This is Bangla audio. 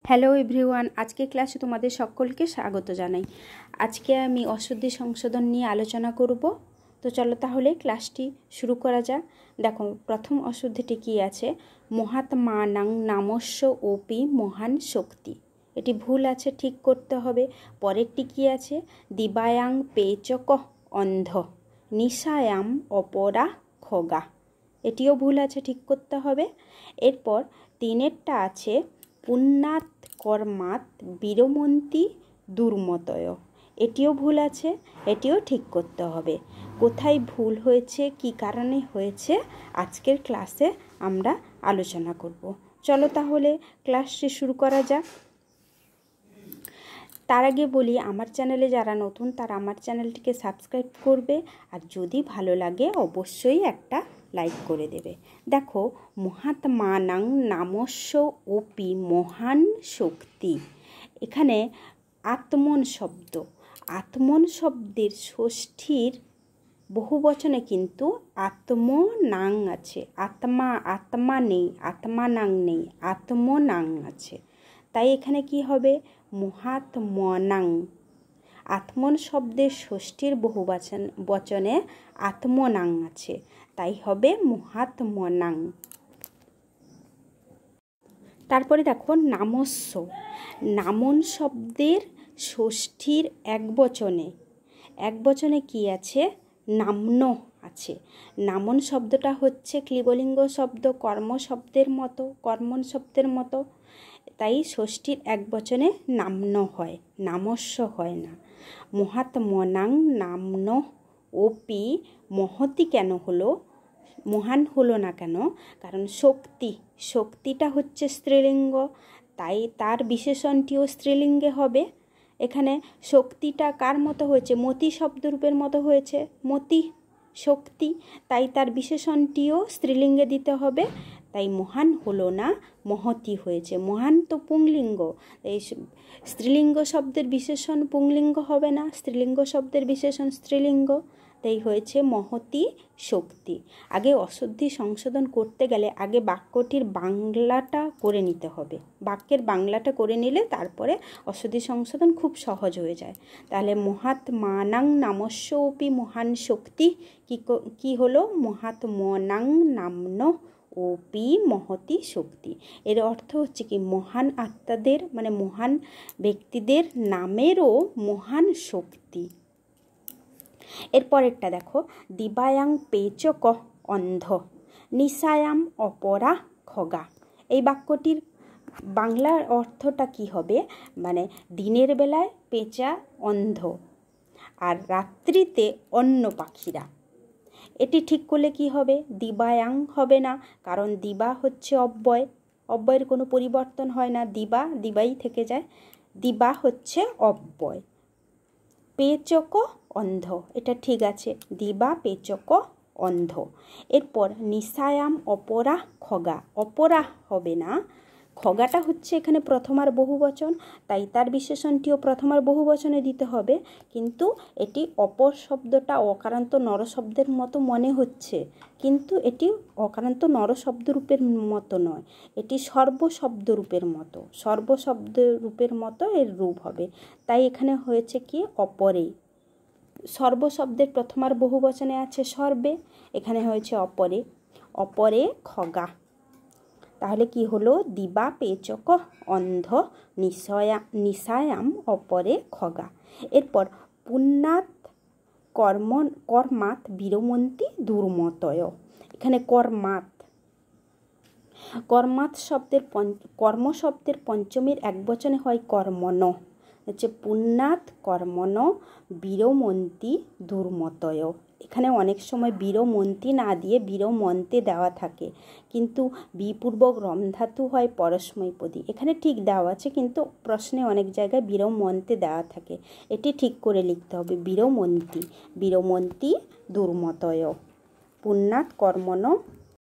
হ্যালো এভরিওয়ান, আজকে ক্লাসে তোমাদের সকলকে স্বাগত জানাই। আজকে আমি অশুদ্ধি সংশোধন নিয়ে আলোচনা করব। তো চলো তাহলে ক্লাসটি শুরু করা যাক। দেখো, প্রথম অশুদ্ধিটি কি আছে? মহাত্মানাং নামস্য ওপি মহান শক্তি। এটি ভুল আছে, ঠিক করতে হবে। পরেরটি কি আছে? দিবায়াং পেচক অন্ধ নিশায়াম অপরা খগা। এটিও ভুল আছে, ঠিক করতে হবে। এরপর তিনেরটা আছে পুণ্যাৎ কর্মাৎ বীরমন্তী দুর্মতয়। এটিও ভুল আছে, এটিও ঠিক করতে হবে। কোথায় ভুল হয়েছে, কি কারণে হয়েছে, আজকের ক্লাসে আমরা আলোচনা করব। চলো তাহলে ক্লাসটি শুরু করা যাক। তার আগে বলি, আমার চ্যানেলে যারা নতুন তারা আমার চ্যানেলটিকে সাবস্ক্রাইব করবে, আর যদি ভালো লাগে অবশ্যই একটা লাইক করে দেবে। দেখো, মহাত্মানাং নামস্য ওপি মহান শক্তি। এখানে আত্মন শব্দ, আত্মন শব্দের ষষ্ঠীর বহুবচনে কিন্তু আত্মনাং আছে। আত্মা নেই, আত্মানাং নেই, আত্মনাং আছে। তাই এখানে কি হবে? মহাত্মনাং। আত্মন শব্দের ষষ্ঠীর বচনে আত্মনাং আছে, তাই হবে মহাত্মনাং। তারপরে দেখো নামস্য। নামন শব্দের ষষ্ঠীর একবচনে কি আছে? নাম্ন আছে। নামন শব্দটা হচ্ছে ক্লিবলিঙ্গ শব্দ, কর্মন শব্দের মতো। তাই ষষ্ঠীর একবচনে নাম্ন হয়, নামস্য হয় না। মহাত্মনাং নাম্ন ওপি। মহতি কেন হলো, মহান হলো না কেন? কারণ শক্তিটা হচ্ছে স্ত্রীলিঙ্গ, তাই তার বিশেষণটিও স্ত্রীলিঙ্গে হবে। এখানে শক্তিটা কার মতো হয়েছে? মতি শব্দরূপের মতো হয়েছে, মতি শক্তি, তাই তার বিশেষণটিও স্ত্রীলিঙ্গে দিতে হবে। তাই মহান হলো না, মহতি হয়েছে। মহান তো পুংলিঙ্গ, এই স্ত্রীলিঙ্গ শব্দের বিশেষণ পুংলিঙ্গ হবে না, স্ত্রীলিঙ্গ শব্দের বিশেষণ স্ত্রীলিঙ্গ, তাই হয়েছে মহতি শক্তি। আগে অশুদ্ধি সংশোধন করতে গেলে আগে বাক্যটির বাংলাটা করে নিতে হবে। বাক্যের বাংলাটা করে নিলে তারপরে অশুদ্ধি সংশোধন খুব সহজ হয়ে যায়। তাহলে মহাত্মানাং নামস্য ওপি মহান শক্তি কি হলো? মহাত্মনাং নাম্ন ওপি মহতি শক্তি। এর অর্থ হচ্ছে কি, মহান আত্মাদের মানে মহান ব্যক্তিদের নামেরও মহান শক্তি। এরপরেরটা দেখো, দিবায়াং পেচক অন্ধ নিশায়াম অপরা খগা। এই বাক্যটির বাংলার অর্থটা কি হবে? মানে দিনের বেলায় পেঁচা অন্ধ, আর রাত্রিতে অন্য পাখিরা। এটি ঠিক করলে কি হবে? দিবায়াং হবে না, কারণ দিবা হচ্ছে অব্যয়ের কোনো পরিবর্তন হয় না, দিবাই থেকে যায়। দিবা হচ্ছে অব্যয়। পেচক অন্ধ, এটা ঠিক আছে, দিবা পেচক অন্ধ। এরপর নিশায়াম অপরা খগা। অপরা হবে না, খগাটা হচ্ছে এখানে প্রথমার বহুবচন, তাই তার বিশেষণটিও প্রথমার বহুবচনে দিতে হবে। কিন্তু এটি অপর শব্দটা অকারান্ত নরশব্দের মতো মনে হচ্ছে, কিন্তু এটি অকারান্ত নরশব্দরূপের মতো নয়, এটি সর্বশব্দরূপের মতো এর রূপ হবে। তাই এখানে হয়েছে কি? অপরে। সর্বশব্দের প্রথমার বহুবচনে আছে সর্বে, এখানে হয়েছে অপরে খগা। তাহলে কি হলো? দিবা পেচক অন্ধ নিশায়াম অপরে খগা। এরপর পুণ্যাৎ কর্মাৎ বীরমন্তী দুর্মতয়। এখানে কর্মাৎ শব্দের কর্ম শব্দের পঞ্চমীর একবচনে হয় কর্মণ, হচ্ছে পুণ্যাৎ কর্মণ বীরমন্তী দুর্মতয়। এখানে অনেক সময় বীরমন্তী না দিয়ে বীরমন্তে দেওয়া থাকে, কিন্তু বিপূর্বক রমধাতু হয় পরস্মৈপদী। এখানে ঠিক দেওয়া আছে, কিন্তু প্রশ্নে অনেক জায়গায় বীরমন্তে দেওয়া থাকে, এটি ঠিক করে লিখতে হবে। বীরমন্তী দুর্মতয়, পুণ্যাৎ কর্মণ